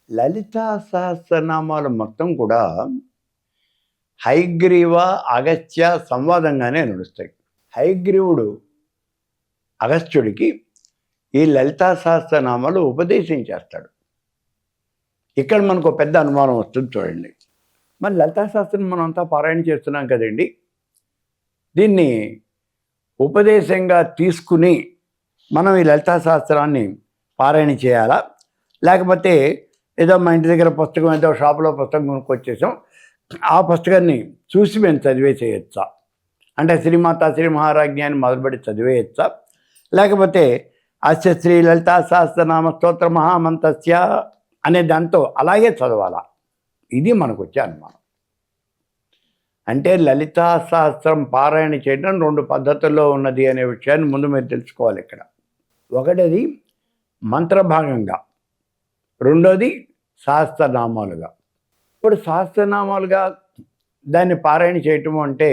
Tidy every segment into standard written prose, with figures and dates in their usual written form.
లలితా సహస్రనామాలు మొత్తం కూడా హయగ్రీవ అగస్త్య సంవాదంగానే నడుస్తాయి. హయగ్రీవుడు అగస్త్యుడికి ఈ లలితా సహస్రనామాలు ఉపదేశం చేస్తాడు. ఇక్కడ మనకు పెద్ద అనుమానం వస్తుంది చూడండి. మరి లలితా సహస్రం మనం అంతా పారాయణ చేస్తున్నాం కదండి, దీన్ని ఉపదేశంగా తీసుకుని మనం ఈ లలితా సహస్రాన్ని పారాయణ చేయాలా, లేకపోతే ఏదో మా ఇంటి దగ్గర పుస్తకం ఏదో షాపులో పుస్తకం కొనుక్కొచ్చేసాం, ఆ పుస్తకాన్ని చూసి మేము చదివేసేయచ్చా? అంటే శ్రీమాత శ్రీ మహారాజ్ఞి అని మొదలుపెట్టి చదివేయచ్చా? లేకపోతే అస్య శ్రీ లలితా సహస్రనామ స్తోత్ర మహామంత్రస్య అనే దాంతో అలాగే చదవాలా? ఇది మనకు వచ్చే అనుమానం. అంటే లలితా సహస్రం పారాయణ చేయడం రెండు పద్ధతుల్లో ఉన్నది అనే విషయాన్ని ముందు మీరు తెలుసుకోవాలి. ఇక్కడ ఒకటిది మంత్రభాగంగా, రెండోది సహస్రనామాలుగా. ఇప్పుడు సహస్రనామాలుగా దాన్ని పారాయణ చేయటం అంటే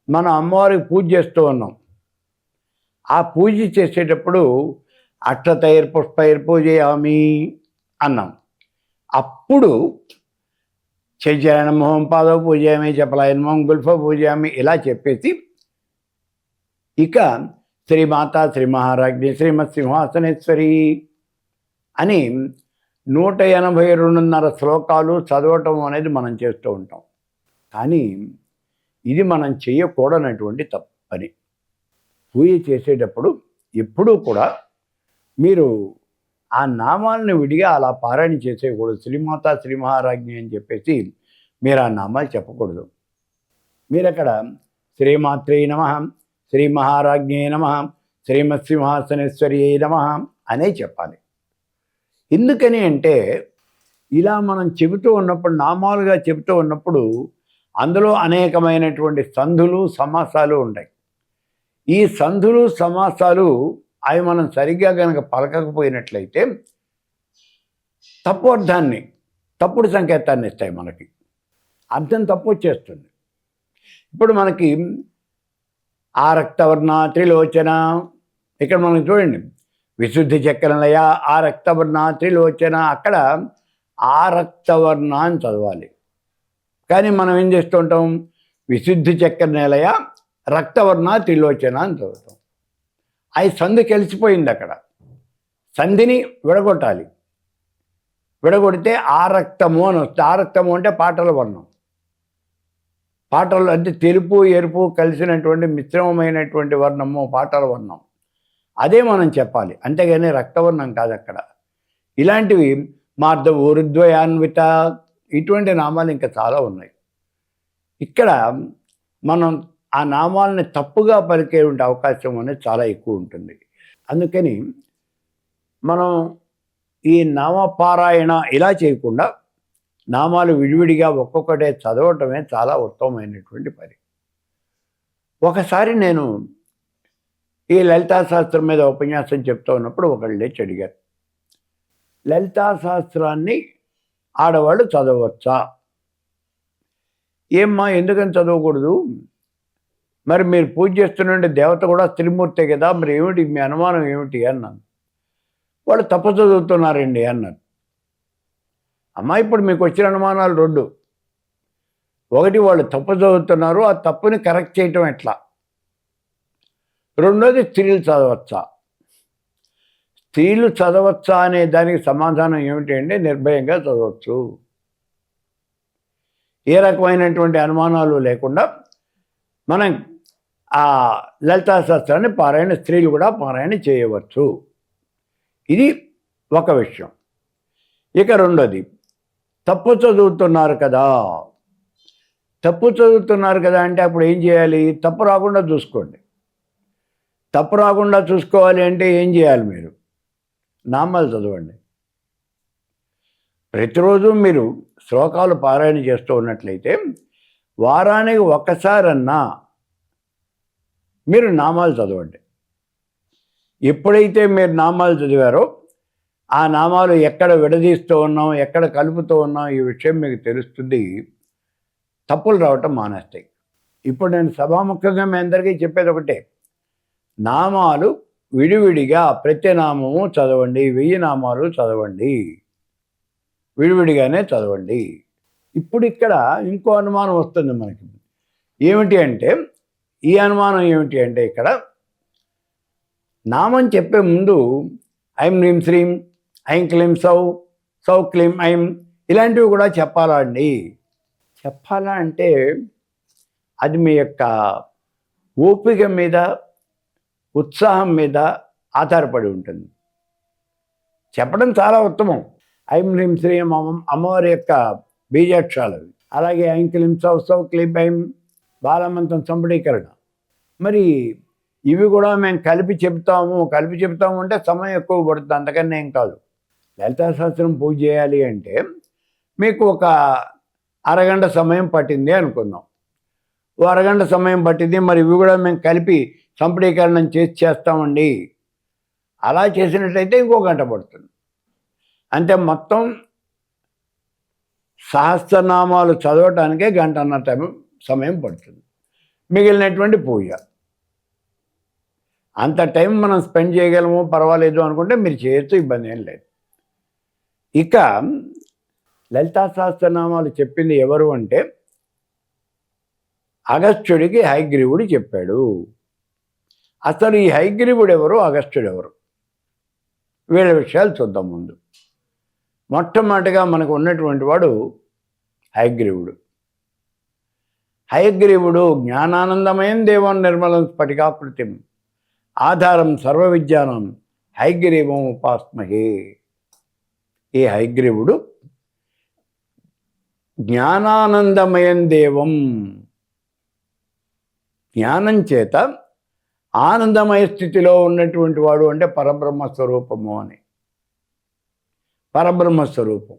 మనం అమ్మవారికి పూజ చేస్తూ ఉన్నాం. ఆ పూజ చేసేటప్పుడు అక్షతైర్ పుష్పైర్ పూజయామి అన్నాం. అప్పుడు చైచరణమోహం పాదవ పూజయామి, చపలాయనమోహం గుల్ఫ పూజయామి ఇలా చెప్పేసి ఇక శ్రీమాత శ్రీ మహారాజ్ఞి శ్రీమత్ సింహాసనేశ్వరి అని 182.5 శ్లోకాలు చదవటం అనేది మనం చేస్తూ ఉంటాం. కానీ ఇది మనం చేయకూడనటువంటి తప్పని. పూజ చేసేటప్పుడు ఎప్పుడూ కూడా మీరు ఆ నామాలను విడిగా అలా పారాయణ చేసేయకూడదు. శ్రీమాత శ్రీ మహారాజ్ఞి అని చెప్పేసి మీరు ఆ నామాలు చెప్పకూడదు. మీరు అక్కడ శ్రీమాత్రే నమః, శ్రీ మహారాజ్ఞే నమః, శ్రీమత్ సింహాసనేశ్వరి నమః అనే చెప్పాలి. ఎందుకని అంటే ఇలా మనం చెబుతూ ఉన్నప్పుడు, నామాలుగా చెబుతూ ఉన్నప్పుడు అందులో అనేకమైనటువంటి సంధులు సమాసాలు ఉంటాయి. ఈ సంధులు సమాసాలు అవి మనం సరిగ్గా కనుక పలకకపోయినట్లయితే తప్పు అర్థాన్ని, తప్పుడు సంకేతాన్ని ఇస్తాయి. మనకి అర్థం తప్పు వచ్చేస్తుంది. ఇప్పుడు మనకి ఆ రక్తవర్ణ త్రిలోచన, ఇక్కడ మనకి చూడండి విశుద్ధి చక్రలయ ఆ రక్తవర్ణ త్రిలోచన, అక్కడ ఆ రక్తవర్ణ అని చదవాలి. కానీ మనం ఏం చేస్తూ ఉంటాం, విశుద్ధి చక్ర నిలయ రక్తవర్ణ త్రిలోచన అని చదువుతాం. అది సంధి కలిసిపోయింది. అక్కడ సంధిని విడగొట్టాలి. విడగొడితే ఆ రక్తము అని వస్తుంది. ఆ రక్తము అంటే పాటల వర్ణం. పాటలు అంటే తెలుపు ఎరుపు కలిసినటువంటి మిశ్రమమైనటువంటి వర్ణము పాటల వర్ణం. అదే మనం చెప్పాలి, అంతేగాని రక్తవర్ణం కాదు. అక్కడ ఇలాంటివి మార్ధ ఊరుద్వయాన్విత ఇటువంటి నామాలు ఇంకా చాలా ఉన్నాయి. ఇక్కడ మనం ఆ నామాలని తప్పుగా పలికే ఉండే అవకాశం అనేది చాలా ఎక్కువ ఉంటుంది. అందుకని మనం ఈ నామపారాయణ ఇలా చేయకుండా నామాలు విడివిడిగా ఒక్కొక్కటే చదవటమే చాలా ఉత్తమమైనటువంటి పని. ఒకసారి నేను ఈ లలితా సహస్రం మీద ఉపన్యాసం చెప్తూ ఉన్నప్పుడు ఒకళ్ళు లేచి అడిగారు, లలితా సహస్రాన్ని ఆడవాళ్ళు చదవచ్చా? ఏమ్మా ఎందుకని చదవకూడదు? మరి మీరు పూజ చేస్తున్న దేవత కూడా త్రిమూర్తే కదా, మరి ఏమిటి మీ అనుమానం ఏమిటి అన్నాను. వాళ్ళు తప్పు చదువుతున్నారండి అన్నారు. అమ్మా ఇప్పుడు మీకు వచ్చిన అనుమానాలు రెండు. ఒకటి, వాళ్ళు తప్పు చదువుతున్నారు, ఆ తప్పుని కరెక్ట్ చేయటం ఎట్లా? రెండోది, స్త్రీలు చదవచ్చా? స్త్రీలు చదవచ్చా అనే దానికి సమాధానం ఏమిటి అంటే నిర్భయంగా చదవచ్చు. ఏ రకమైనటువంటి అనుమానాలు లేకుండా మనం ఆ లలితా సహస్రాన్ని పారాయణ స్త్రీలు కూడా పారాయణ చేయవచ్చు. ఇది ఒక విషయం. ఇక రెండోది, తప్పు చదువుతున్నారు కదా. తప్పు చదువుతున్నారు కదా అంటే అప్పుడు ఏం చేయాలి? తప్పు రాకుండా చూసుకోండి. తప్పు రాకుండా చూసుకోవాలి అంటే ఏం చేయాలి? మీరు నామాలు చదవండి. ప్రతిరోజు మీరు శ్లోకాలు పారాయణ చేస్తూ ఉన్నట్లయితే వారానికి ఒక్కసారన్నా మీరు నామాలు చదవండి. ఎప్పుడైతే మీరు నామాలు చదివారో ఆ నామాలు ఎక్కడ విడదీస్తూ ఉన్నాం, ఎక్కడ కలుపుతూ ఉన్నాం, ఈ విషయం మీకు తెలుస్తుంది. తప్పులు రావటం మానేస్తాయి. ఇప్పుడు నేను సభాముఖంగా మీ అందరికీ చెప్పేది ఒకటే, నామాలు విడివిడిగా ప్రతి నామము చదవండి, 1000 నామాలు చదవండి. విడివిడిగానే చదవండి. ఇప్పుడు ఇక్కడ ఇంకో అనుమానం వస్తుంది మనకి. ఏమిటి అంటే, ఈ అనుమానం ఏమిటి అంటే, ఇక్కడ నామం చెప్పే ముందు ఐం హ్రీం శ్రీం, ఐం క్లీం సౌ, సౌ క్లీం ఐం ఇలాంటివి కూడా చెప్పాలా అండి? చెప్పాలా అంటే అది మీ యొక్క ఓపిక మీద, ఉత్సాహం మీద ఆధారపడి ఉంటుంది. చెప్పడం చాలా ఉత్తమం. ఐం హ్రీం శ్రీం అమ్మవారి యొక్క బీజాక్షరాలు. అలాగే ఐం క్లీం సౌ, సౌ క్లీం ఐం బాలమంత్రం సంపుటీకరణ. మరి ఇవి కూడా మేము కలిపి చెప్తాము అంటే సమయం ఎక్కువ పడుతుంది, అంతకన్నా ఏం కాదు. లలితా సహస్రం పూజ చేయాలి అంటే మీకు ఒక అరగంట సమయం పట్టింది అనుకుందాం. ఓ అరగంట సమయం పట్టింది, మరి ఇవి కూడా మేము కలిపి సంపుటీకరణం చేస్తామండి. అలా చేసినట్లయితే ఇంకో గంట పడుతుంది. అంటే మొత్తం సహస్రనామాలు చదవటానికే గంటన్నర సమయం పడుతుంది. మిగిలినటువంటి పూజ అంత టైం మనం స్పెండ్ చేయగలము, పర్వాలేదు అనుకుంటే మీరు చేయొచ్చు, ఇబ్బంది ఏం లేదు. ఇక లలితా సహస్రనామాలు చెప్పింది ఎవరు అంటే అగస్త్యుడికి హయగ్రీవుడు చెప్పాడు. అసలు ఈ హయగ్రీవుడు ఎవరు, అగస్త్యుడు ఎవరు, వీళ్ళ విషయాలు చూద్దాం. ముందు మొట్టమొదటిగా మనకు ఉన్నటువంటి వాడు హయగ్రీవుడు. హయగ్రీవుడు జ్ఞానానందమయం దేవం నిర్మలం స్ఫటికాకృతిం ఆధారం సర్వ విద్యానం హయగ్రీవం ఉపాస్మహే. ఈ హయగ్రీవుడు జ్ఞానానందమయం దేవం, జ్ఞానం చేత ఆనందమయ స్థితిలో ఉన్నటువంటి వాడు అంటే పరబ్రహ్మ స్వరూపము అని. పరబ్రహ్మ స్వరూపం.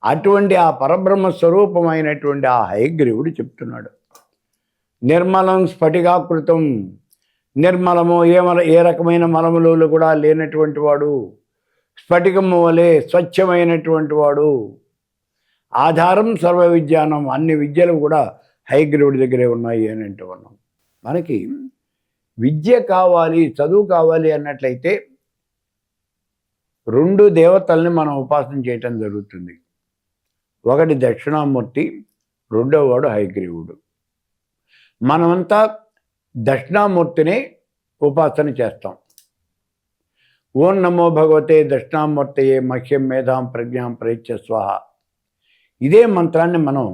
అటువంటి ఆ పరబ్రహ్మ స్వరూపమైనటువంటి ఆ హయగ్రీవుడు చెప్తున్నాడు. నిర్మలం స్ఫటికాకృతం, నిర్మలము ఏ రకమైన మలములు కూడా లేనటువంటి వాడు, స్ఫటికము వలె స్వచ్ఛమైనటువంటి వాడు, ఆధారం సర్వ విద్యానం, అన్ని విద్యలు కూడా హయగ్రీవుడి దగ్గరే ఉన్నాయి అని అంటూ ఉన్నాం. మనకి విద్య కావాలి, చదువు కావాలి అన్నట్లయితే రెండు దేవతల్ని మనం ఉపాసన చేయటం జరుగుతుంది. ఒకటి దక్షిణామూర్తి, రెండవ వాడు హయగ్రీవుడు. మనమంతా దక్షిణామూర్తిని ఉపాసన చేస్తాం. ఓం నమో భగవతే దక్షిణామూర్తయే మహ్యం మేధాం ప్రజ్ఞాం ప్రయచ్చ స్వాహ. ఇదే మంత్రాన్ని మనం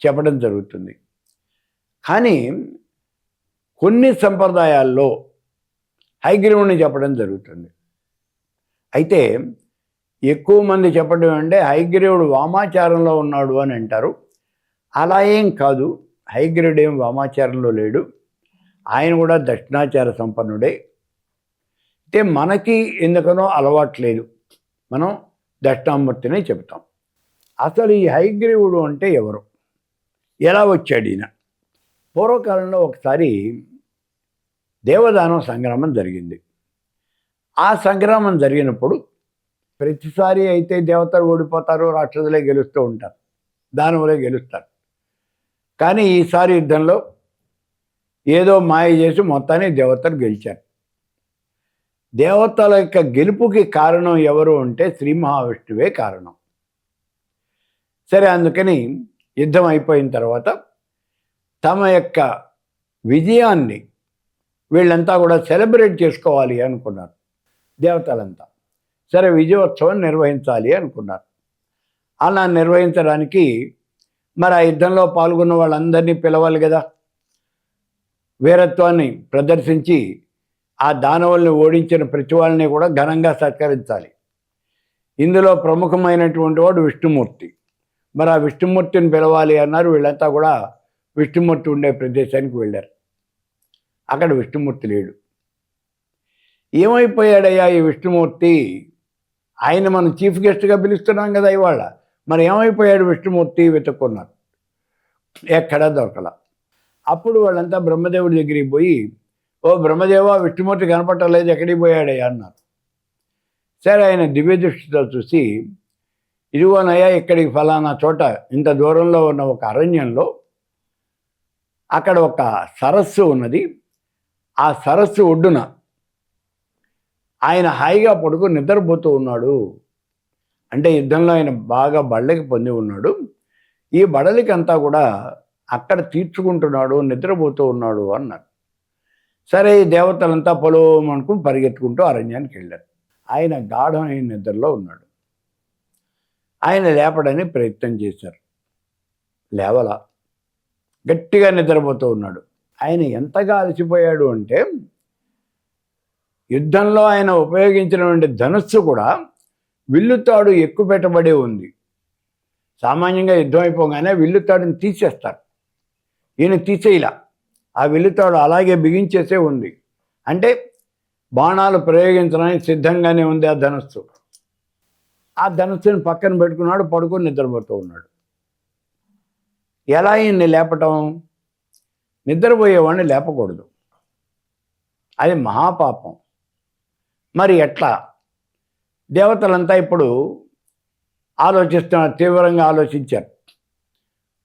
చెప్పడం జరుగుతుంది. కానీ కొన్ని సంప్రదాయాల్లో హయగ్రీవుని చెప్పడం జరుగుతుంది. అయితే ఎక్కువ మంది చెప్పడం అంటే హయగ్రీవుడు వామాచారంలో ఉన్నాడు అని అంటారు. అలా ఏం కాదు, హయగ్రీవుడు ఏం వామాచారంలో లేడు, ఆయన కూడా దక్షిణాచార సంపన్నుడే. అయితే మనకి ఎందుకనో అలవాట్లేదు, మనం దక్షిణామూర్తినే చెప్తాం. అసలు ఈ హయగ్రీవుడు అంటే ఎవరు, ఎలా వచ్చాడు ఈయన? పూర్వకాలంలో ఒకసారి దేవదానవ సంగ్రామం జరిగింది. ఆ సంగ్రామం జరిగినప్పుడు ప్రతిసారి అయితే దేవతలు ఓడిపోతారు, రాక్షసులే గెలుస్తూ ఉంటారు, దానవులే గెలుస్తారు. కానీ ఈసారి యుద్ధంలో ఏదో మాయ చేసి మొత్తాన్ని దేవతలు గెలిచారు. దేవతల యొక్క గెలుపుకి కారణం ఎవరు అంటే శ్రీ మహావిష్ణువే కారణం. సరే, అందుకని యుద్ధం అయిపోయిన తర్వాత తమ యొక్క విజయాన్ని వీళ్ళంతా కూడా సెలబ్రేట్ చేసుకోవాలి అనుకున్నారు దేవతలంతా. సరే, విజయోత్సవం నిర్వహించాలి అనుకున్నారు. అలా నిర్వహించడానికి మరి ఆ యుద్ధంలో పాల్గొన్న వాళ్ళందరినీ పిలవాలి కదా. వీరత్వాన్ని ప్రదర్శించి ఆ దానవుల్ని ఓడించిన ప్రతి వాళ్ళని కూడా ఘనంగా సత్కరించాలి. ఇందులో ప్రముఖమైనటువంటి వాడు విష్ణుమూర్తి. మరి ఆ విష్ణుమూర్తిని పిలవాలి అన్నారు. వీళ్ళంతా కూడా విష్ణుమూర్తి ఉండే ప్రదేశానికి వెళ్ళారు. అక్కడ విష్ణుమూర్తి లేడు. ఏమైపోయాడయ్యా ఈ విష్ణుమూర్తి? ఆయన మనం చీఫ్ గెస్ట్గా పిలుస్తున్నాం కదా ఇవాళ, మరి ఏమైపోయాడు విష్ణుమూర్తి? వెతుక్కున్నారు, ఎక్కడా దొరకల. అప్పుడు వాళ్ళంతా బ్రహ్మదేవుడి దగ్గరికి పోయి, ఓ బ్రహ్మదేవ, విష్ణుమూర్తి కనపట్టలేదు, ఎక్కడికి పోయాడయ్యా అన్నారు. సరే, ఆయన దివ్య దృష్టితో చూసి, ఇదిగోనయ్యా ఇక్కడికి ఫలానా చోట ఇంత దూరంలో ఉన్న ఒక అరణ్యంలో అక్కడ ఒక సరస్సు ఉన్నది, ఆ సరస్సు ఒడ్డున ఆయన హాయిగా పడుకుని నిద్రపోతూ ఉన్నాడు అంటే యుద్ధంలో ఆయన బాగా బళ్ళకి పొంది ఉన్నాడు. ఈ బడలికి అంతా కూడా అక్కడ తీర్చుకుంటున్నాడు, నిద్రపోతూ ఉన్నాడు అన్నారు. సరే ఈ దేవతలంతా పొలమనుకుని పరిగెత్తుకుంటూ అరణ్యానికి వెళ్ళారు. ఆయన గాఢమైన నిద్రలో ఉన్నాడు. ఆయన లేపడానికి ప్రయత్నం చేశారు, లేవలా, గట్టిగా నిద్రపోతూ ఉన్నాడు. ఆయన ఎంతగా అలసిపోయాడు అంటే యుద్ధంలో ఆయన ఉపయోగించినటువంటి ధనుస్సు కూడా విల్లుతాడు ఎక్కువ పెట్టబడి ఉంది. సామాన్యంగా యుద్ధం అయిపోగానే విల్లుతాడుని తీసేస్తారు. ఈయన తీసేయలా, ఆ విల్లుతాడు అలాగే బిగించేసే ఉంది. అంటే బాణాలు ప్రయోగించడానికి సిద్ధంగానే ఉంది ఆ ధనుస్సు. ఆ ధనుస్సుని పక్కన పెట్టుకున్నాడు, పడుకొని నిద్రపోతూ ఉన్నాడు. ఎలా ఈయన్ని లేపటం? నిద్రపోయేవాడిని లేపకూడదు, అది మహాపాపం. మరి ఎట్లా? దేవతలంతా ఇప్పుడు ఆలోచిస్తున్నారు, తీవ్రంగా ఆలోచించారు.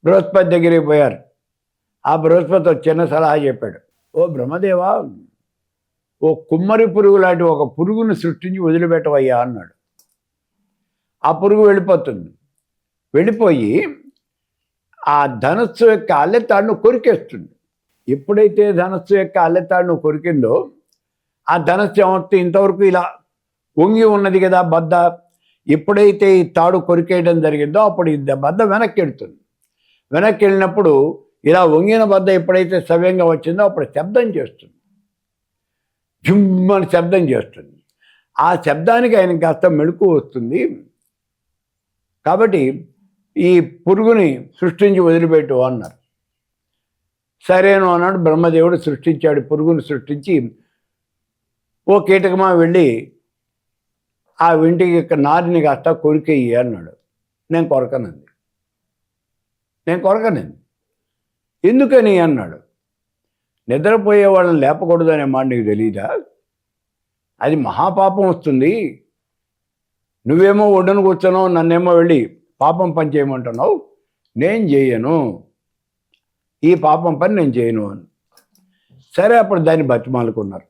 బృహస్పతి దగ్గరికి పోయారు. ఆ బృహస్పతి ఒక చిన్న సలహా చెప్పాడు. ఓ బ్రహ్మదేవా, ఓ కుమ్మరి పురుగు లాంటి ఒక పురుగును సృష్టించి వదిలిపెట్టవయ్యా అన్నాడు. ఆ పురుగు వెళ్ళిపోతుంది. వెళ్ళిపోయి ఆ ధనస్సు యొక్క అల్లెతాడును కొరికేస్తుంది. ఎప్పుడైతే ధనస్సు యొక్క అల్లెతాడును కొరికిందో ఆ ధనస్సు ఏమవుతుంది, ఇంతవరకు ఇలా వంగి ఉన్నది కదా బద్ద, ఎప్పుడైతే ఈ తాడు కొరికేయడం జరిగిందో అప్పుడు ఈ బద్ద వెనక్కి వెళ్తుంది. వెనక్కి వెళ్ళినప్పుడు ఇలా వంగిన బద్ద ఎప్పుడైతే సవ్యంగా వచ్చిందో అప్పుడు శబ్దం చేస్తుంది, జుమ్మని శబ్దం చేస్తుంది. ఆ శబ్దానికి ఆయన కాస్త మెళుకు వస్తుంది. కాబట్టి ఈ పురుగుని సృష్టించి వదిలిపెట్టు అన్నారు. సరేను అన్నాడు. బ్రహ్మదేవుడు సృష్టించాడు, పురుగుని సృష్టించి, ఓ కీటకమా వెళ్ళి ఆ ఇంటికి నారిని కాస్త కొరికేయి అన్నాడు. నేను కొరకనంది. ఎందుకని అన్నాడు. నిద్రపోయే వాళ్ళని లేపకూడదు అనే మాట నీకు తెలీదా? అది మహాపాపం వస్తుంది. నువ్వేమో ఒడ్డును కూర్చున్నావు, నన్నేమో వెళ్ళి పాపం పని చేయమంటున్నావు. నేను చేయను, ఈ పాపం పని నేను చేయను అని. సరే, అప్పుడు దాన్ని బతిమాలుకున్నారు.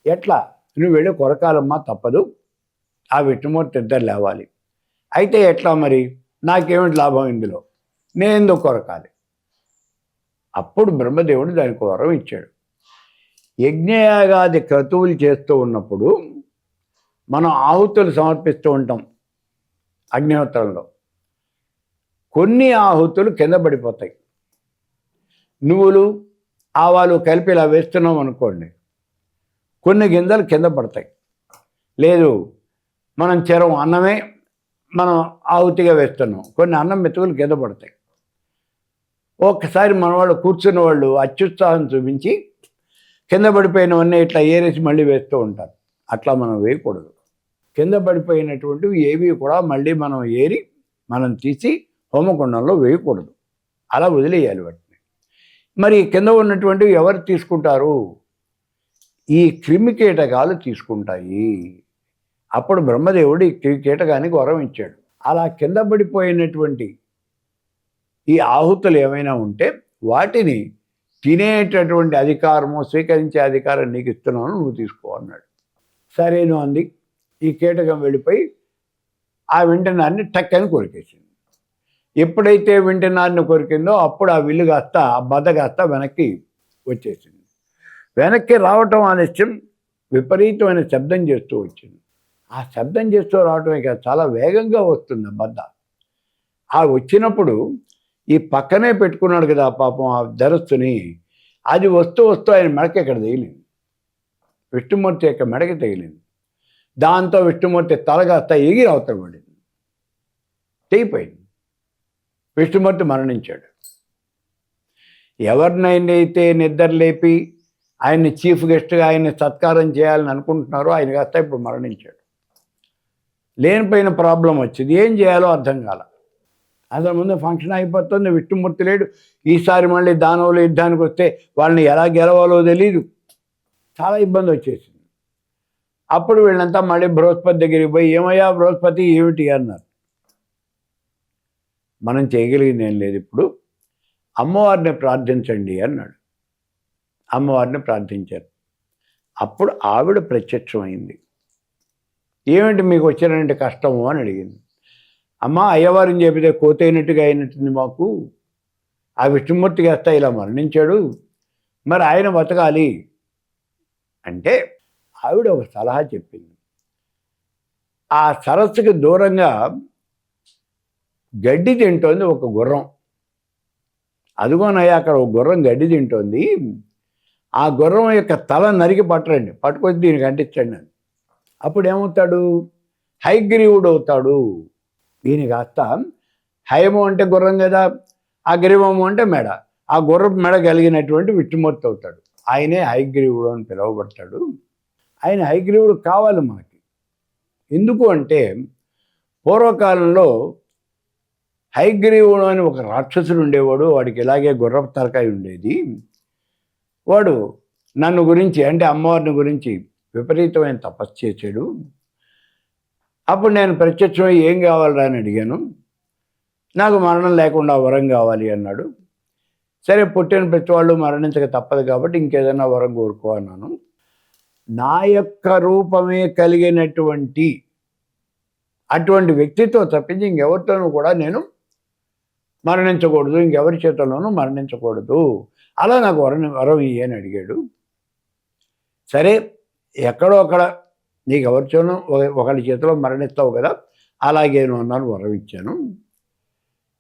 ఎట్లా? నువ్వు వెళ్ళి కొరకాలమ్మా, తప్పదు, ఆ విష్ణుమూర్తి ఇద్దరు లేవాలి. అయితే ఎట్లా మరి? నాకేమిటి లాభం ఇందులో, నేను ఎందుకు కొరకాలి? అప్పుడు బ్రహ్మదేవుడు దానికి వరం ఇచ్చాడు. యజ్ఞయాగాది క్రతువులు చేస్తూ ఉన్నప్పుడు మనం ఆహుతులు సమర్పిస్తూ ఉంటాం అగ్నిహోత్రంలో. కొన్ని ఆహుతులు కింద పడిపోతాయి. నువ్వులు ఆవాలు కలిపి ఇలా వేస్తున్నాం అనుకోండి, కొన్ని గింజలు కింద పడతాయి. లేదు, మనం చెరం అన్నమే మనం ఆహుతిగా వేస్తున్నాం, కొన్ని అన్నం మెతుకులు కింద పడతాయి. ఒక్కసారి మన వాళ్ళు కూర్చున్న వాళ్ళు అత్యుత్సాహం చూపించి కింద పడిపోయినవన్నీ ఇట్లా ఏరేసి మళ్ళీ వేస్తూ ఉంటారు. అట్లా మనం వేయకూడదు. కింద పడిపోయినటువంటివి ఏవి కూడా మళ్ళీ మనం ఏరి మనం తీసి హోమకుండంలో వేయకూడదు, అలా వదిలేయాలి వాటిని. మరి కింద ఉన్నటువంటివి ఎవరు తీసుకుంటారు? ఈ క్రిమి కీటకాలు తీసుకుంటాయి. అప్పుడు బ్రహ్మదేవుడు ఈ కీటకానికి వరం ఇచ్చాడు. అలా కింద పడిపోయినటువంటి ఈ ఆహుతులు ఏమైనా ఉంటే వాటిని తినేటటువంటి అధికారము, స్వీకరించే అధికారం నీకు ఇస్తున్నాను, నువ్వు తీసుకో అన్నాడు. సరేను అంది. ఈ కీటకం వెళ్ళిపోయి ఆ వింటనాన్ని టక్కని కొరికేసింది. ఎప్పుడైతే వింటనాన్ని కొరికిందో అప్పుడు ఆ విల్లు కాస్త, ఆ బద్ద కాస్త వెనక్కి వచ్చేసింది. వెనక్కి రావటం ఆలస్యం, విపరీతమైన శబ్దం చేస్తూ వచ్చింది. ఆ శబ్దం చేస్తూ రావటమే కాదు, చాలా వేగంగా వస్తుంది బద్ద. ఆ వచ్చినప్పుడు ఈ పక్కనే పెట్టుకున్నాడు కదా పాపం ఆ ధరస్సుని, అది వస్తూ ఆయన మెడకి ఇక్కడ తగిలింది, విష్ణుమూర్తి యొక్క మెడకి తగిలింది. దాంతో విష్ణుమూర్తి తలగాస్త ఎగిరి అవతల పడింది, తెగిపోయింది. విష్ణుమూర్తి మరణించాడు. ఎవరినైతే నిద్ర లేపి ఆయన్ని చీఫ్ గెస్ట్గా ఆయన్ని సత్కారం చేయాలని అనుకుంటున్నారో ఆయన కాస్త ఇప్పుడు మరణించాడు. లేనిపోయిన ప్రాబ్లం వచ్చింది, ఏం చేయాలో అర్థం కాల. అసలు ముందు ఫంక్షన్ అయిపోతుంది, విష్ణుమూర్తి లేడు. ఈసారి మళ్ళీ దానవులు యుద్ధానికి వస్తే వాళ్ళని ఎలా గెలవాలో తెలీదు, చాలా ఇబ్బంది వచ్చేసింది. అప్పుడు వీళ్ళంతా మళ్ళీ బృహస్పతి దగ్గరికి పోయి, ఏమయ్యా బృహస్పతి ఏమిటి అన్నారు. మనం చేయగలిగింది ఏం లేదు, ఇప్పుడు అమ్మవారిని ప్రార్థించండి అన్నాడు. అమ్మవారిని ప్రార్థించారు. అప్పుడు ఆవిడ ప్రత్యక్షమైంది. ఏమిటి మీకు వచ్చినటువంటి కష్టము అని అడిగింది. అమ్మ అయ్యవారిని చెబితే కోతైనట్టుగా అయినట్టుంది మాకు, ఆ విష్ణుమూర్తి కాస్త ఇలా మరణించాడు, మరి ఆయన బతకాలి అంటే ఆవిడ ఒక సలహా చెప్పింది. ఆ సరస్సుకి దూరంగా గడ్డి తింటోంది ఒక గుర్రం. అదిగోనయ్యా అక్కడ ఒక గుర్రం గడ్డి తింటోంది, ఆ గుర్రం యొక్క తల నరికి పట్టరండి, పట్టుకొచ్చి దీనికి అంటించండి అని. అప్పుడు ఏమవుతాడు? హయగ్రీవుడు అవుతాడు. దీని కాస్త హయము అంటే గుర్రం కదా, అగ్రీవము అంటే మెడ, ఆ గుర్రపు మెడ కలిగినటువంటి విష్ణుమూర్తి అవుతాడు. ఆయనే హయగ్రీవుడు అని పిలువబడతాడు. ఆయన హయగ్రీవుడు కావాలి మనకి. ఎందుకు అంటే పూర్వకాలంలో హయగ్రీవుడు అని ఒక రాక్షసుడు ఉండేవాడు, వాడికి ఇలాగే గుర్రపు తలకాయ ఉండేది. వాడు నన్ను గురించి అంటే అమ్మవారిని గురించి విపరీతమైన తపస్సు చేశాడు. అప్పుడు నేను ప్రత్యక్షమై ఏం కావాలరా అని అడిగాను. నాకు మరణం లేకుండా వరం కావాలి అన్నాడు. సరే, పుట్టిన ప్రతి వాళ్ళు మరణించక తప్పదు కాబట్టి ఇంకేదైనా వరం కోరుకో అన్నాను. నా యొక్క రూపమే కలిగినటువంటి అటువంటి వ్యక్తితో తప్పించి ఇంకెవరితోనూ కూడా నేను మరణించకూడదు, ఇంకెవరి చేతుల్లోనూ మరణించకూడదు, అలా నాకు వరం ఇయ్యి అని అడిగాడు. సరే, ఎక్కడో అక్కడ నీకు ఎవరితోనూ ఒకరి చేతిలో మరణిస్తావు కదా, అలాగేను అన్నాను, వరం ఇచ్చాను.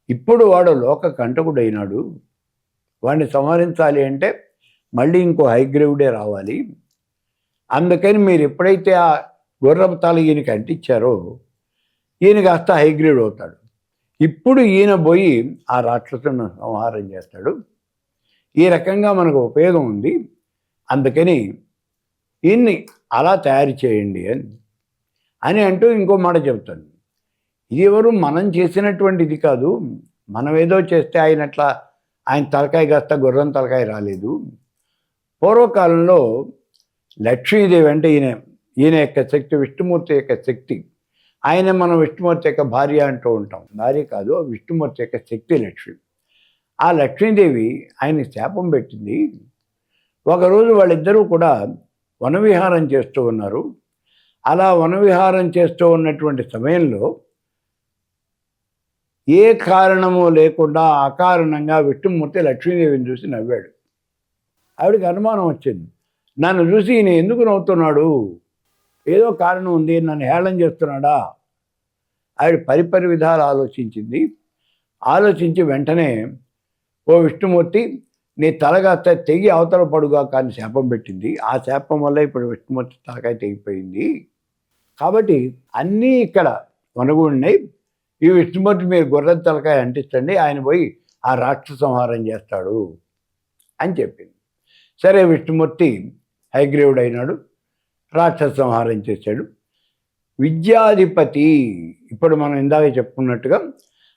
ఇప్పుడు వాడు లోక కంటకుడైనాడు, వాడిని సంహరించాలి అంటే మళ్ళీ ఇంకో హయగ్రీవుడే రావాలి. అందుకని మీరు ఎప్పుడైతే ఆ గుర్రపు తల ఈయనకి అంటించారో ఈయన కాస్త హయగ్రీవుడు అవుతాడు. ఇప్పుడు ఈయన పోయి ఆ రాక్షసుని సంహారం చేస్తాడు. ఈ రకంగా మనకు ఉపయోగం ఉంది, అందుకని ఈయన్ని అలా తయారు చేయండి అని అంటూ ఇంకో మాట చెప్తాను. ఇది ఎవరు మనం చేసినటువంటి ఇది కాదు, మనం ఏదో చేస్తే ఆయన తలకాయ కాస్త గుర్రం తలకాయ రాలేదు. పూర్వకాలంలో లక్ష్మీదేవి అంటే ఈయన యొక్క శక్తి, విష్ణుమూర్తి యొక్క శక్తి. ఆయన మనం విష్ణుమూర్తి యొక్క భార్య అంటూ ఉంటాం. భార్య కాదు, విష్ణుమూర్తి యొక్క శక్తి లక్ష్మి. ఆ లక్ష్మీదేవి ఆయన శాపం పెట్టింది. ఒకరోజు వాళ్ళిద్దరూ కూడా వనవిహారం చేస్తూ ఉన్నారు. అలా వనవిహారం చేస్తూ ఉన్నటువంటి సమయంలో ఏ కారణము లేకుండా అకారణంగా విష్ణుమూర్తి లక్ష్మీదేవిని చూసి నవ్వాడు. ఆవిడకి అనుమానం వచ్చింది, నన్ను చూసి ఈయన ఎందుకు నవ్వుతున్నాడు, ఏదో కారణం ఉంది, నన్ను హేళన చేస్తున్నాడా. ఆవిడ పరిపరి విధాలు ఆలోచించింది. ఆలోచించి వెంటనే, ఓ విష్ణుమూర్తి, నీ తలగాస్త తెగి అవతల పడుగా కానీ శాపం పెట్టింది. ఆ శాపం వల్ల ఇప్పుడు విష్ణుమూర్తి తలకాయ తెగిపోయింది. కాబట్టి అన్నీ ఇక్కడ వనగూడినాయి. ఈ విష్ణుమూర్తి మీరు గుర్రం తలకాయ అంటించండి, ఆయన పోయి ఆ రాక్షస సంహారం చేస్తాడు అని చెప్పింది. సరే, విష్ణుమూర్తి హయగ్రీవుడు అయినాడు, రాక్షస సంహారం చేశాడు. విద్యాధిపతి, ఇప్పుడు మనం ఇందాక చెప్పుకున్నట్టుగా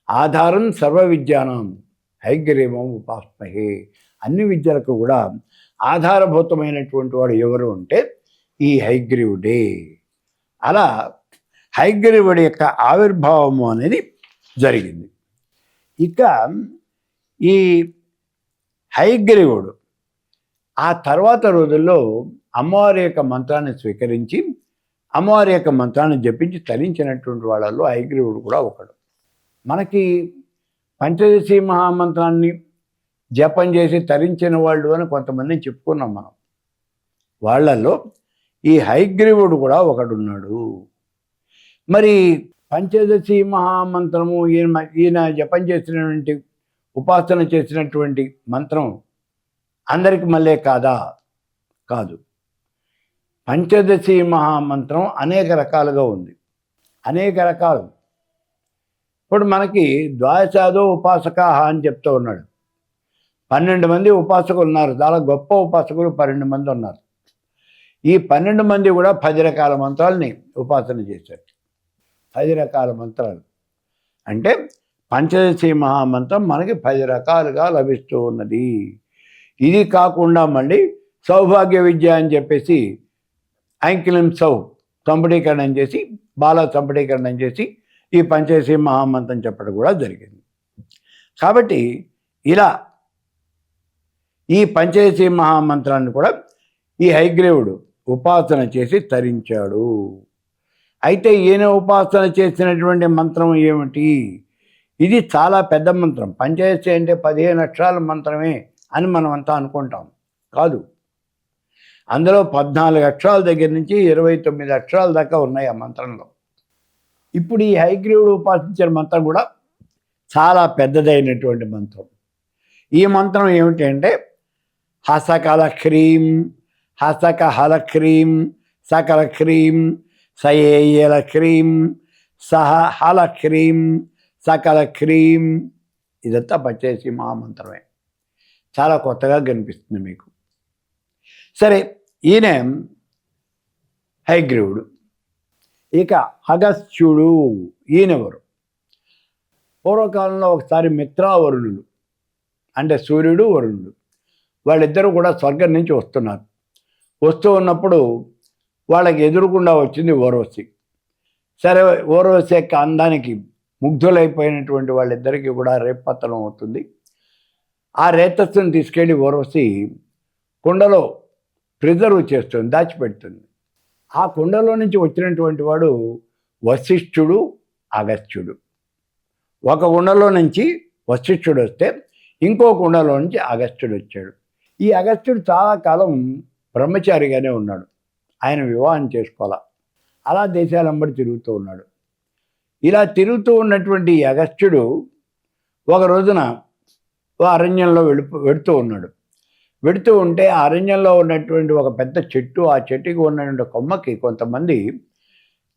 ఆధారం సర్వ విద్యానం హయగ్రీవం ఉపాస్మహే, అన్ని విద్యలకు కూడా ఆధారభూతమైనటువంటి వాడు ఎవరు అంటే ఈ హయగ్రీవుడే. అలా హయగ్రీవుడి యొక్క ఆవిర్భావము అనేది జరిగింది. ఇక ఈ హయగ్రీవుడు ఆ తర్వాత రోజుల్లో అమ్మవారి యొక్క మంత్రాన్ని స్వీకరించి అమ్మవారి యొక్క మంత్రాన్ని జపించి తరించినటువంటి వాళ్ళల్లో హయగ్రీవుడు కూడా ఒకడు. మనకి పంచదశి మహామంత్రాన్ని జపం చేసి తరించిన వాళ్ళు అని కొంతమందిని చెప్పుకున్నాం మనం. వాళ్ళల్లో ఈ హయగ్రీవుడు కూడా ఒకడున్నాడు. మరి పంచదశి మహామంత్రము ఈయన జపం చేసినటువంటి ఉపాసన చేసినటువంటి మంత్రం అందరికి మళ్ళీ కాదా? కాదు. పంచదశి మహామంత్రం అనేక రకాలుగా ఉంది, అనేక రకాలు. ఇప్పుడు మనకి ద్వాదశాదో ఉపాసకాహ అని చెప్తూ ఉన్నాడు. 12 మంది ఉపాసకులు ఉన్నారు, చాలా గొప్ప ఉపాసకులు 12 మంది ఉన్నారు. ఈ 12 మంది కూడా 10 రకాల మంత్రాలని ఉపాసన చేశారు. 10 రకాల మంత్రాలు అంటే పంచదశి మహామంత్రం మనకి 10 రకాలుగా లభిస్తూ ఉన్నది. ఇది కాకుండా మళ్ళీ సౌభాగ్య విద్య అని చెప్పేసి ఐంకిలం సౌ సంపుటీకరణం చేసి, బాల సంపుటీకరణం చేసి ఈ పంచదశి మహామంత్రం చెప్పడం కూడా జరిగింది. కాబట్టి ఇలా ఈ పంచదశి మహామంత్రాన్ని కూడా ఈ హయగ్రీవుడు ఉపాసన చేసి తరించాడు. అయితే ఈయన ఉపాసన చేసినటువంటి మంత్రం ఏమిటి? ఇది చాలా పెద్ద మంత్రం. పంచదశి అంటే 15 అక్షరాల మంత్రమే అని మనం అంతా అనుకుంటాం. కాదు, అందులో 14 అక్షరాల దగ్గర నుంచి 29 అక్షరాల దాకా ఉన్నాయి ఆ మంత్రంలో. ఇప్పుడు ఈ హయగ్రీవుడు ఉపాసించిన మంత్రం కూడా చాలా పెద్దదైనటువంటి మంత్రం. ఈ మంత్రం ఏమిటి అంటే హసకల హ్రీం హసక హల హ్రీం సకల హ్రీం సయేయల హ్రీం సహ హల హ్రీం సకల హ్రీం. ఇదంతా పచ్చేసి మహామంత్రమే. చాలా కొత్తగా కనిపిస్తుంది మీకు. సరే, ఈయన హయగ్రీవుడు. ఇక అగస్త్యుడు, ఈయనెవరు? పూర్వకాలంలో ఒకసారి మిత్రావరుణులు అంటే సూర్యుడు వరుణుడు వాళ్ళిద్దరూ కూడా స్వర్గం నుంచి వస్తున్నారు. వస్తూ ఉన్నప్పుడు వాళ్ళకి ఎదురుకుండా వచ్చింది ఊర్వశి. సరే, ఊర్వశి యొక్క అందానికి ముగ్ధులైపోయినటువంటి వాళ్ళిద్దరికీ కూడా రేపత్తనం అవుతుంది. ఆ రేతస్సును తీసుకెళ్ళి ఊర్వశి కుండలో ప్రిజర్వ్ చేస్తుంది, దాచిపెడుతుంది. ఆ కుండలో నుంచి వచ్చినటువంటి వాడు వశిష్ఠుడు, అగస్త్యుడు. ఒక కుండలో నుంచి వశిష్ఠుడు వస్తే ఇంకో కుండలో నుంచి అగస్త్యుడు వచ్చాడు. ఈ అగస్త్యుడు చాలా కాలం బ్రహ్మచారిగానే ఉన్నాడు. ఆయన వివాహం చేసుకోవాలా, అలా దేశాలంబడి తిరుగుతూ ఉన్నాడు. ఇలా తిరుగుతూ ఉన్నటువంటి ఈ అగస్త్యుడు ఒక రోజున ఓ అరణ్యంలో వెళుతూ ఉన్నాడు. వెడుతూ ఉంటే ఆ అరణ్యంలో ఉన్నటువంటి ఒక పెద్ద చెట్టు, ఆ చెట్టుకి ఉన్నటువంటి కొమ్మకి కొంతమంది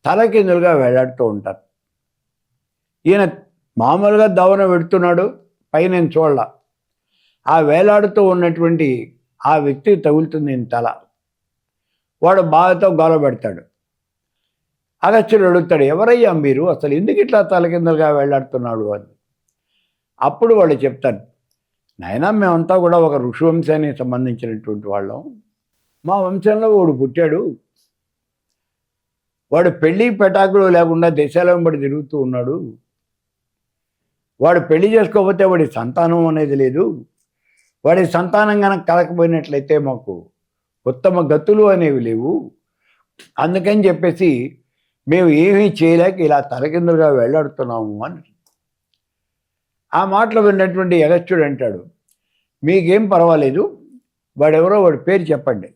తలకిందులుగా వేలాడుతూ ఉంటారు. ఈయన మామూలుగా దవన వెడుతున్నాడు, పైన చూడాల. ఆ వేలాడుతూ ఉన్నటువంటి ఆ వ్యక్తికి తగులుతుంది ఈయన తల. వాడు బాధతో గొడవ పెడతాడు. అగస్త్యుడు అడుగుతాడు, ఎవరయ్యా మీరు, అసలు ఎందుకు ఇట్లా తలకిందులుగా వేలాడుతున్నాడు అని. అప్పుడు వాళ్ళు చెప్తారు, నాయనా మేమంతా కూడా ఒక ఋషివంశానికి సంబంధించినటువంటి వాళ్ళం. మా వంశంలో వాడు పుట్టాడు. వాడు పెళ్ళి పెటాకులు లేకుండా దేశాల వెంబడి తిరుగుతూ ఉన్నాడు. వాడు పెళ్లి చేసుకోకపోతే వాడి సంతానం అనేది లేదు. వాడి సంతానం కనుక కలకపోయినట్లయితే మాకు ఉత్తమ గతులు అనేవి లేవు. అందుకని చెప్పేసి మేము ఏమీ చేయలేక ఇలా తలకిందులుగా వెళ్ళాడుతున్నాము అని. ఆ మాటలు విన్నటువంటి అగస్త్యుడు అంటాడు, మీకేం పర్వాలేదు, వాడెవరో వాడి పేరు చెప్పండి.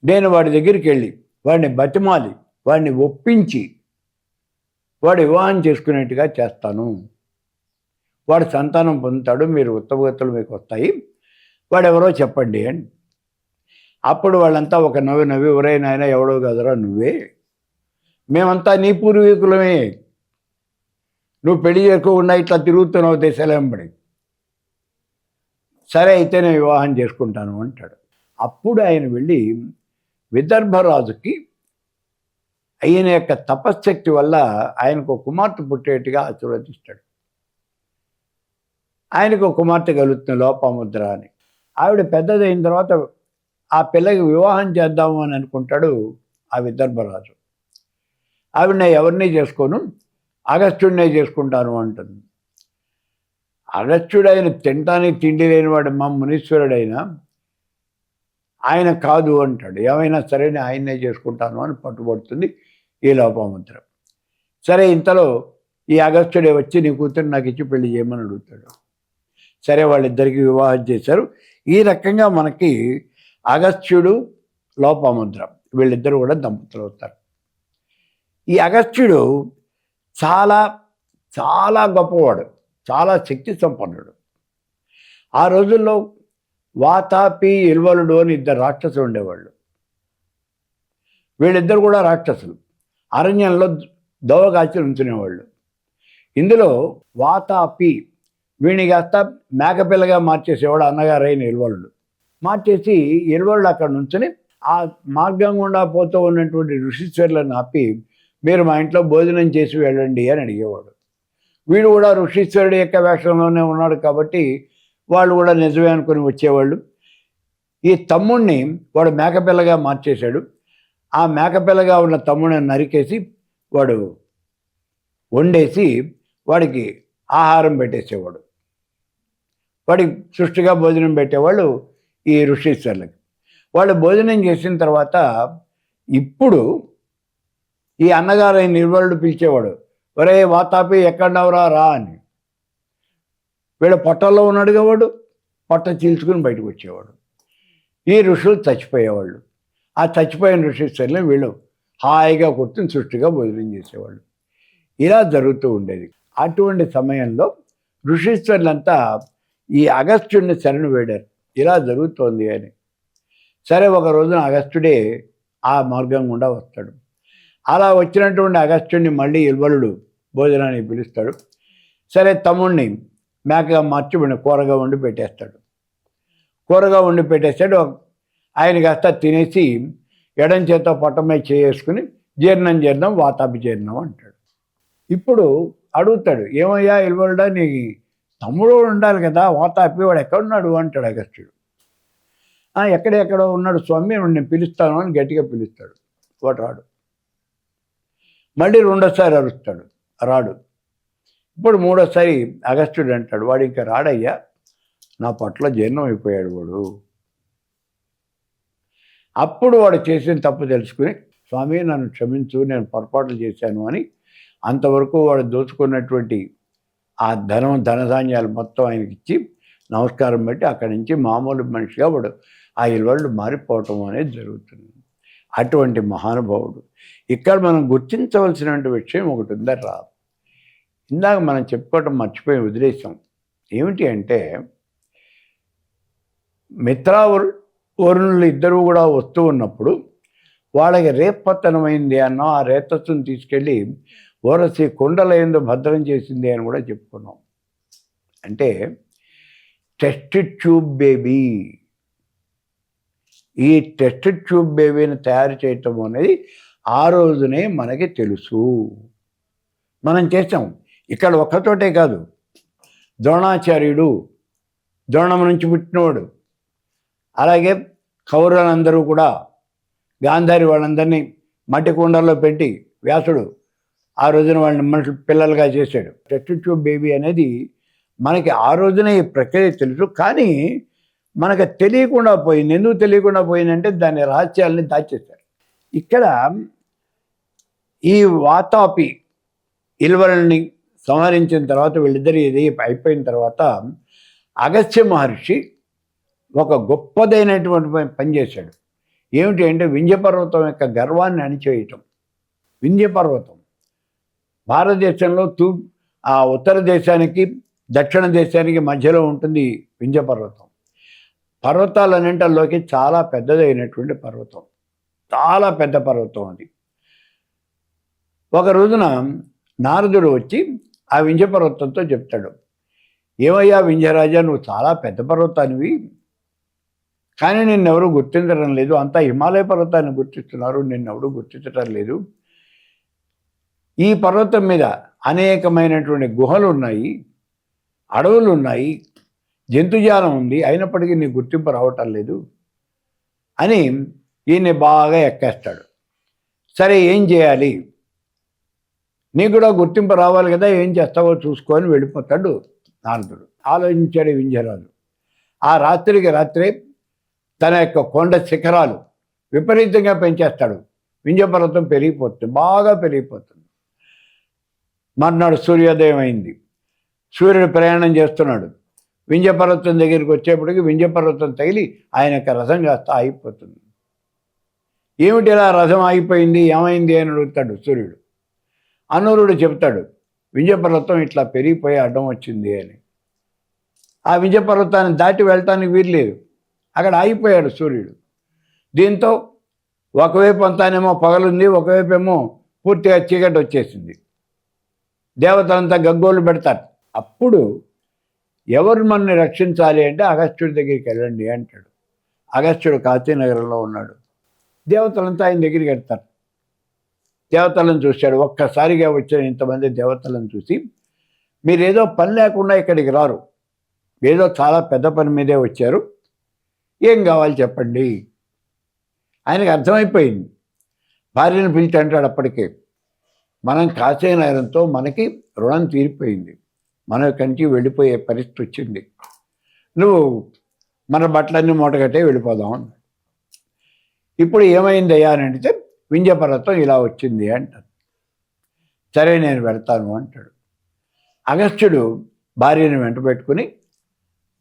నేను వాడి దగ్గరికి వెళ్ళి వాడిని బతిమాలి వాడిని ఒప్పించి వాడు వివాహం చేసుకునేట్టుగా చేస్తాను. వాడు సంతానం పొందుతాడు, మీరు ఉత్తమగతులు మీకు వస్తాయి, వాడెవరో చెప్పండి అని. అప్పుడు వాళ్ళంతా ఒక నవ్వి ఎవరైనా అయినా ఎవడో కదరా నువ్వే, మేమంతా నీ పూర్వీకులమే, నువ్వు పెళ్లి చేసుకోకుండా ఇట్లా తిరుగుతున్నావు దేశాలు వెంబడి, సరే అయితే నేను వివాహం చేసుకుంటాను అంటాడు. అప్పుడు ఆయన వెళ్ళి విదర్భరాజుకి ఆయన యొక్క తపశ్శక్తి వల్ల ఆయనకు కుమార్తె పుట్టేట్టుగా ఆశీర్వదిస్తాడు. ఆయనకు కుమార్తె కలుగుతుంది లోపాముద్ర అని. ఆవిడ పెద్దదైన తర్వాత ఆ పిల్లకి వివాహం చేద్దాము అని అనుకుంటాడు ఆ విదర్భరాజు. ఆవిడ ఎవరిని చేసుకోను, అగస్త్యుడినే చేసుకుంటాను అంటుంది. అగస్త్యుడు ఆయన తినటానికి తిండి లేనివాడు, మా మునీశ్వరుడైనా ఆయన కాదు అంటాడు. ఏమైనా సరే ఆయన్నే చేసుకుంటాను అని పట్టుబడుతుంది ఈ లోపాముద్ర. సరే, ఇంతలో ఈ అగస్త్యుడే వచ్చి నీ కూతురు నాకు ఇచ్చి పెళ్లి చేయమని అడుగుతాడు. సరే, వాళ్ళిద్దరికీ వివాహం చేశారు. ఈ రకంగా మనకి అగస్త్యుడు, లోపాముద్ర వీళ్ళిద్దరూ కూడా దంపతులు అవుతారు. ఈ అగస్త్యుడు చాలా చాలా గొప్పవాడు, చాలా శక్తి సంపన్నుడు. ఆ రోజుల్లో వాతాపి, ఇల్వలుడు అని ఇద్దరు రాక్షసులు ఉండేవాళ్ళు. వీళ్ళిద్దరు కూడా రాక్షసులు, అరణ్యంలో దోవగాచి ఉంచునేవాళ్ళు. ఇందులో వాతాపి వీడిని కాస్త మేకపిల్లగా మార్చేసేవాడు అన్నగారైన ఇల్వలుడు. మార్చేసి ఇల్వలుడు అక్కడ నుంచుని ఆ మార్గం గుండా పోతూ ఉన్నటువంటి ఋషీశ్వరులను ఆపి మీరు మా ఇంట్లో భోజనం చేసి వెళ్ళండి అని అడిగేవాడు. వీడు కూడా ఋషీశ్వరుడి యొక్క వేషంలోనే ఉన్నాడు కాబట్టి వాళ్ళు కూడా నిజమే అనుకుని వచ్చేవాళ్ళు. ఈ తమ్ముడిని వాడు మేకపిల్లగా మార్చేశాడు. ఆ మేకపిల్లగా ఉన్న తమ్ముడిని నరికేసి వాడు వండేసి వాడికి ఆహారం పెట్టేసేవాడు. వాడికి సృష్టిగా భోజనం పెట్టేవాళ్ళు ఈ ఋషీశ్వరులకి. వాళ్ళు భోజనం చేసిన తర్వాత ఇప్పుడు ఈ అన్నగారు ఆయన నిర్వలుడు పిలిచేవాడు, ఒరే వాతాపి ఎక్కడవరా రా అని. వీడు పొట్టల్లో ఉన్నాడుగా వాడు, పొట్ట చీల్చుకుని బయటకు వచ్చేవాడు. ఈ ఋషులు చచ్చిపోయేవాళ్ళు. ఆ చచ్చిపోయిన ఋషీశ్వరుని వీళ్ళు హాయిగా కూర్చుని సృష్టిగా భోజనం చేసేవాళ్ళు. ఇలా జరుగుతూ ఉండేది. అటువంటి సమయంలో ఋషీశ్వరులంతా ఈ అగస్త్యుడిని శరణు వేడారు, ఇలా జరుగుతోంది అని. సరే, ఒక రోజున అగస్త్యుడే ఆ మార్గం గుండా వస్తాడు. అలా వచ్చినటువంటి అగస్త్యుడిని మళ్ళీ ఇల్వలుడు భోజనానికి పిలుస్తాడు. సరే, తమ్ముడిని మేకగా మార్చి కూరగా వండి పెట్టేస్తాడు. కూరగా వండి పెట్టేస్తాడు. ఆయన కాస్త తినేసి ఎడం చేత పొట్టమై చేసుకుని జీర్ణం వాతాపి జీర్ణం అంటాడు. ఇప్పుడు అడుగుతాడు, ఏమయ్యా ఇల్వలుడా, నీ తమ్ముడు ఉండాలి కదా, వాతాపి, వాడు ఎక్కడున్నాడు అంటాడు అగస్త్యుడు. ఎక్కడెక్కడో ఉన్నాడు స్వామి, నేను పిలుస్తాను అని గట్టిగా పిలుస్తాడు. వాడు రాడు. మళ్ళీ రెండోసారి అరుస్తాడు, రాడు. ఇప్పుడు మూడోసారి అగస్త్యుడు అంటాడు, వాడు ఇంకా రాడయ్యా, నా పట్ల జీర్ణం అయిపోయాడు వాడు. అప్పుడు వాడు చేసిన తప్పు తెలుసుకుని, స్వామి నన్ను క్షమించు, నేను పొరపాట్లు చేశాను అని అంతవరకు వాడు దోచుకున్నటువంటి ఆ ధనధాన్యాలు మొత్తం ఆయనకి ఇచ్చి నమస్కారం పెట్టి అక్కడి నుంచి మామూలు మనిషిగా వాడు ఆ ఇల్వళ్ళు మారిపోవటం అనేది జరుగుతుంది. అటువంటి మహానుభావుడు. ఇక్కడ మనం గుర్తించవలసినటువంటి విషయం ఒకటి ఉందరా, ఇందాక మనం చెప్పుకోవటం మర్చిపోయి వదిలేసాం. ఏమిటి అంటే, మిత్రావరుణులు ఇద్దరు కూడా వస్తూ ఉన్నప్పుడు వాళ్ళకి రేపత్తనమైంది అన్న ఆ రేతస్సును తీసుకెళ్ళి ఓరసి కుండల యందు భద్రం చేసింది అని కూడా చెప్పుకున్నాం. అంటే టెస్ట్ ట్యూబ్ బేబీ, ఈ టెస్ట్ ట్యూబ్ బేబీని తయారు చేయటం అనేది ఆ రోజునే మనకి తెలుసు, మనం చేసాం. ఇక్కడ ఒక్కతోటే కాదు, ద్రోణాచార్యుడు ద్రోణం నుంచి పుట్టినవాడు, అలాగే కౌరవులందరూ కూడా గాంధారి వాళ్ళందరినీ మట్టి కుండల్లో పెట్టి వ్యాసుడు ఆ రోజున వాళ్ళని మనుషులు పిల్లలుగా చేశాడు. టెస్ట్ ట్యూబ్ బేబీ అనేది మనకి ఆ రోజున ఈ ప్రక్రియ తెలుసు, కానీ మనకు తెలియకుండా పోయింది. ఎందుకు తెలియకుండా పోయిందంటే దాని రహస్యాలని దాచేశారు. ఇక్కడ ఈ వాతాపి ఇల్వలని సంహరించిన తర్వాత వీళ్ళిద్దరు ఇది అయిపోయిన తర్వాత అగస్త్య మహర్షి ఒక గొప్పదైనటువంటి పని చేశాడు. ఏమిటి అంటే, వింధ్యపర్వతం యొక్క గర్వాన్ని అణిచేయటం. వింధ్యపర్వతం భారతదేశంలో ఆ ఉత్తర దేశానికి దక్షిణ దేశానికి మధ్యలో ఉంటుంది వింధ్యపర్వతం. పర్వతాలన్నింటిలోకి చాలా పెద్దదైనటువంటి పర్వతం, చాలా పెద్ద పర్వతం అది. ఒక రోజున నారదుడు వచ్చి ఆ వింధ్యపర్వతంతో చెప్తాడు, ఏమయ్యా వింధ్యరాజా, నువ్వు చాలా పెద్ద పర్వతానివి, కానీ నిన్నెవరూ గుర్తించడం లేదు. అంతా హిమాలయ పర్వతాన్ని గుర్తిస్తున్నారు, నిన్నెవరూ గుర్తించడం లేదు. ఈ పర్వతం మీద అనేకమైనటువంటి గుహలు ఉన్నాయి, అడవులు ఉన్నాయి, జంతుజాలం ఉంది, అయినప్పటికీ నీ గుర్తింపు రావటం లేదు అని ఈయన్ని బాగా ఎక్కేస్తాడు. సరే, ఏం చేయాలి, నీకు కూడా గుర్తింపు రావాలి కదా, ఏం చేస్తావో చూసుకొని వెళ్ళిపోతాడు నారదుడు. ఆలోచించాడు వింధ్యరాజు. ఆ రాత్రికి రాత్రే తన యొక్క కొండ శిఖరాలు విపరీతంగా పెంచేస్తాడు. వింధ్యపర్వతం పెరిగిపోతుంది, బాగా పెరిగిపోతుంది. మర్నాడు సూర్యోదయం అయింది. సూర్యుడు ప్రయాణం చేస్తున్నాడు. వింధ్యపర్వతం దగ్గరికి వచ్చేప్పటికి వింధ్యపర్వతం తగిలి ఆయన యొక్క రథం కాస్త ఆగిపోతుంది. ఏమిటి ఇలా రథం ఆగిపోయింది, ఏమైంది అని అడుగుతాడు సూర్యుడు. అనూరుడు చెప్తాడు, వింధ్యపర్వతం ఇట్లా పెరిగిపోయి అడ్డం వచ్చింది అని. ఆ వింధ్యపర్వతాన్ని దాటి వెళ్ళటానికి వీల్లేదు, అక్కడ ఆగిపోయాడు సూర్యుడు. దీంతో ఒకవైపు అంతానేమో పగలుంది, ఒకవైపు ఏమో పూర్తిగా చీకటి వచ్చేసింది. దేవతలంతా గగ్గోలు పెడతారు. అప్పుడు ఎవరు మనల్ని రక్షించాలి అంటే అగస్త్యుడి దగ్గరికి వెళ్ళండి అంటాడు. అగస్త్యుడు కాశీనగరంలో ఉన్నాడు. దేవతలంతా ఆయన దగ్గరికి వెళ్తారు. దేవతలను చూశాడు. ఒక్కసారిగా వచ్చిన ఇంతమంది దేవతలను చూసి, మీరేదో పని లేకుండా ఇక్కడికి రారు, ఏదో చాలా పెద్ద పని మీదే వచ్చారు, ఏం కావాలి చెప్పండి. ఆయనకు అర్థమైపోయింది. భార్యను పిలిచి అంటాడు అప్పటికే, మనం కాశీనగరంతో మనకి రుణం తీరిపోయింది, మన కంచి వెళ్ళిపోయే పరిస్థితి వచ్చింది, నువ్వు మన బట్టలన్నీ మూటగట్టే వెళ్ళిపోదాం అన్నాడు. ఇప్పుడు ఏమైందయ్యా అని అడిగితే, వింధ్యపర్వతం ఇలా వచ్చింది అంటారు. సరే నేను వెళ్తాను అంటాడు. అగస్త్యుడు భార్యను వెంట పెట్టుకుని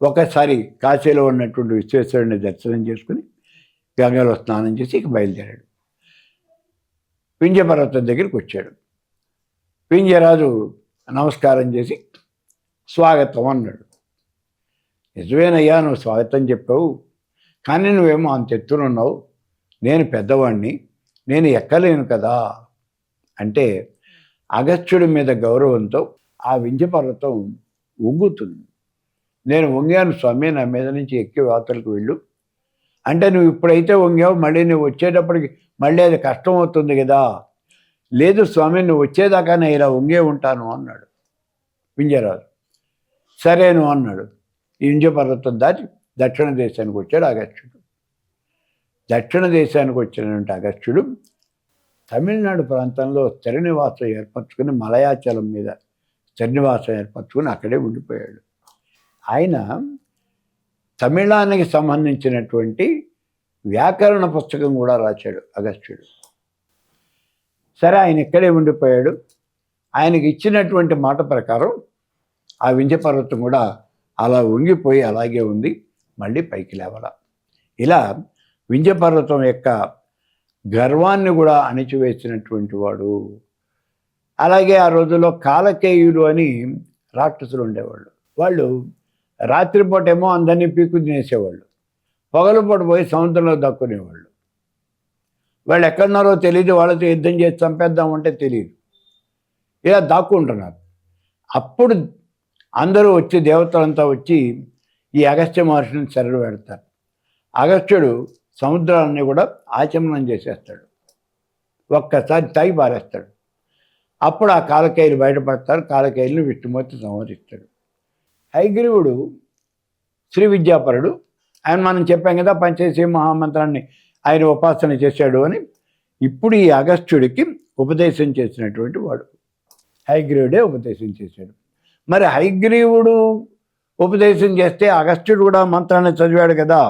ఒకసారి కాశీలో ఉన్నటువంటి విశ్వేశ్వరుని దర్శనం చేసుకుని గంగలో స్నానం చేసి ఇక బయలుదేరాడు. వింధ్యపర్వతం దగ్గరికి వచ్చాడు. వింధ్యరాజు నమస్కారం చేసి స్వాగతం అన్నాడు. నిజమేనయ్యా, నువ్వు స్వాగతం చెప్పావు, కానీ నువ్వేమో అంత ఎత్తునున్నావు, నేను పెద్దవాడిని, నేను ఎక్కలేను కదా అంటే అగస్త్యుడి మీద గౌరవంతో ఆ వింధ్యపర్వతం వంగుతుంది. నేను వంగాను స్వామి, నా మీద నుంచి ఎక్కి వాతలకు వెళ్ళు అంటే, నువ్వు ఇప్పుడైతే వంగావు, మళ్ళీ నువ్వు వచ్చేటప్పటికి మళ్ళీ అది కష్టం అవుతుంది కదా. లేదు స్వామి, నువ్వు వచ్చేదాకా నేను ఇలా వంగే ఉంటాను అన్నాడు వింధ్యరాజు. సరేను అన్నాడు. ఈ వింధ్యపర్వతం దాటి దక్షిణ దేశానికి వచ్చాడు అగస్త్యుడు. దక్షిణ దేశానికి వచ్చినటువంటి అగస్త్యుడు తమిళనాడు ప్రాంతంలో స్థిర నివాసం ఏర్పరచుకుని మలయాచలం మీద స్థిర నివాసం ఏర్పరచుకుని అక్కడే ఉండిపోయాడు. ఆయన తమిళానికి సంబంధించినటువంటి వ్యాకరణ పుస్తకం కూడా రాశాడు అగస్త్యుడు. సరే, ఆయన ఇక్కడే ఉండిపోయాడు. ఆయనకి ఇచ్చినటువంటి మాట ప్రకారం ఆ వింధ్యపర్వతం కూడా అలా వంగిపోయి అలాగే ఉంది, మళ్ళీ పైకి లేవాల. ఇలా వింధ్యపర్వతం యొక్క గర్వాన్ని కూడా అణిచివేసినటువంటి వాడు. అలాగే ఆ రోజుల్లో కాలకేయులు అని రాక్షసులు ఉండేవాళ్ళు. వాళ్ళు రాత్రిపూటేమో అందరినీ పీకు తినేసేవాళ్ళు, పగలుపూట పోయి సముద్రంలో దక్కునేవాళ్ళు. వాళ్ళు ఎక్కడున్నారో తెలియదు, వాళ్ళతో యుద్ధం చేసి చంపేద్దామంటే తెలియదు, ఇలా దాక్కుంటున్నారు. అప్పుడు అందరూ వచ్చి, దేవతలంతా వచ్చి ఈ అగస్త్య మహర్షిని శరణు పెడతారు. అగస్త్యుడు సముద్రాన్ని కూడా ఆచమనం చేసేస్తాడు, ఒక్కసారి తాగి పారేస్తాడు. అప్పుడు ఆ కాలకేయులు బయటపడతారు. కాలకేయులను విష్ణుమూర్తి సంహరిస్తాడు. హయగ్రీవుడు శ్రీ విద్యాపరుడు. ఆయన మనం చెప్పాం కదా, పంచదశి మహామంత్రాన్ని ఆయన ఉపాసన చేశాడు అని. ఇప్పుడు ఈ అగస్త్యుడికి ఉపదేశం చేసినటువంటి వాడు హయగ్రీవుడే ఉపదేశం చేశాడు. మరి హయగ్రీవుడు ఉపదేశం చేస్తే అగస్త్యుడు కూడా మంత్రాన్ని చదివాడు కదా,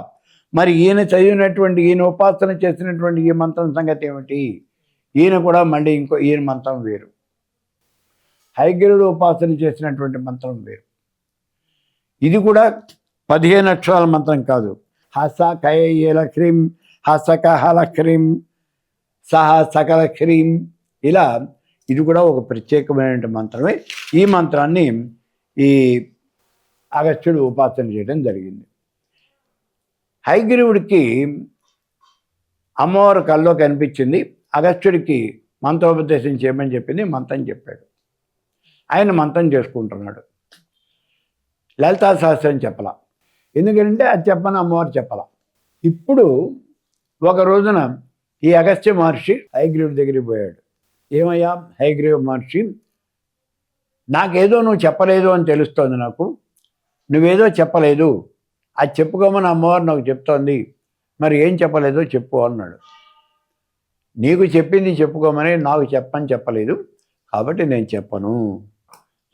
మరి ఈయన చదివినటువంటి, ఈయన ఉపాసన చేసినటువంటి ఈ మంత్రం సంగతి ఏమిటి? ఈయన కూడా మళ్ళీ ఈయన మంత్రం వేరు, హయగ్రీవుడు ఉపాసన చేసినటువంటి మంత్రం వేరు. ఇది కూడా 15 అక్షరాల మంత్రం కాదు. హస కయల హ్రీం హసక హల హ్రీం సహ సకల హ్రీం, ఇలా ఇది కూడా ఒక ప్రత్యేకమైన మంత్రమే. ఈ మంత్రాన్ని ఈ అగస్త్యుడు ఉపాసన చేయడం జరిగింది. హయగ్రీవుడికి అమ్మవారు కల్లో కనిపించింది. అగస్త్యుడికి మంత్రోపదేశం చేయమని చెప్పింది, మంత్రం చెప్పాడు. ఆయన మంత్రం చేసుకుంటున్నాడు. లలితా సహస్రం చెప్పాల, ఎందుకంటే అది చెప్పని అమ్మవారు చెప్పాల. ఇప్పుడు ఒక రోజున ఈ అగస్త్య మహర్షి హయగ్రీవుడి దగ్గరికి పోయాడు. ఏమయ్యా హయగ్రీవ మహర్షి, నాకేదో నువ్వు చెప్పలేదు అని తెలుస్తోంది, నాకు నువ్వేదో చెప్పలేదు, అది చెప్పుకోమని అమ్మవారు నాకు చెప్తోంది, మరి ఏం చెప్పలేదో చెప్పు అన్నాడు. నీకు చెప్పింది చెప్పుకోమని నాకు చెప్పలేదు, కాబట్టి నేను చెప్పను.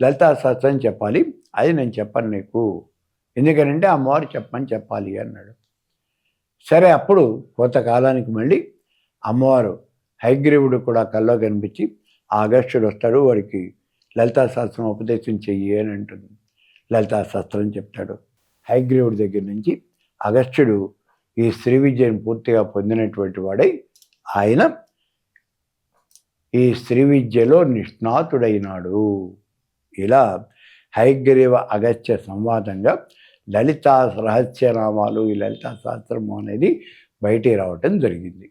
లలితా సహస్రం చెప్పాలి, అది నేను చెప్పను నీకు, ఎందుకంటే అమ్మవారు చెప్పాలి అన్నాడు. సరే, అప్పుడు కొంతకాలానికి మళ్ళీ అమ్మవారు హయగ్రీవుడు కూడా కల్లో కనిపించి ఆ అగస్త్యుడు వస్తాడు, వాడికి లలితా సహస్రం ఉపదేశం చెయ్యి అని అంటుంది. లలితా సహస్రం చెప్తాడు. హయగ్రీవుడి దగ్గర నుంచి అగస్త్యుడు ఈ శ్రీ విద్యను పూర్తిగా పొందినటువంటి వాడై ఆయన ఈ శ్రీ విద్యలో నిష్ణాతుడైనాడు. ఇలా హయగ్రీవ అగస్త్య సంవాదంగా లలితా రహస్యనామాలు, ఈ లలితా శాస్త్రము అనేది బయటికి రావటం జరిగింది.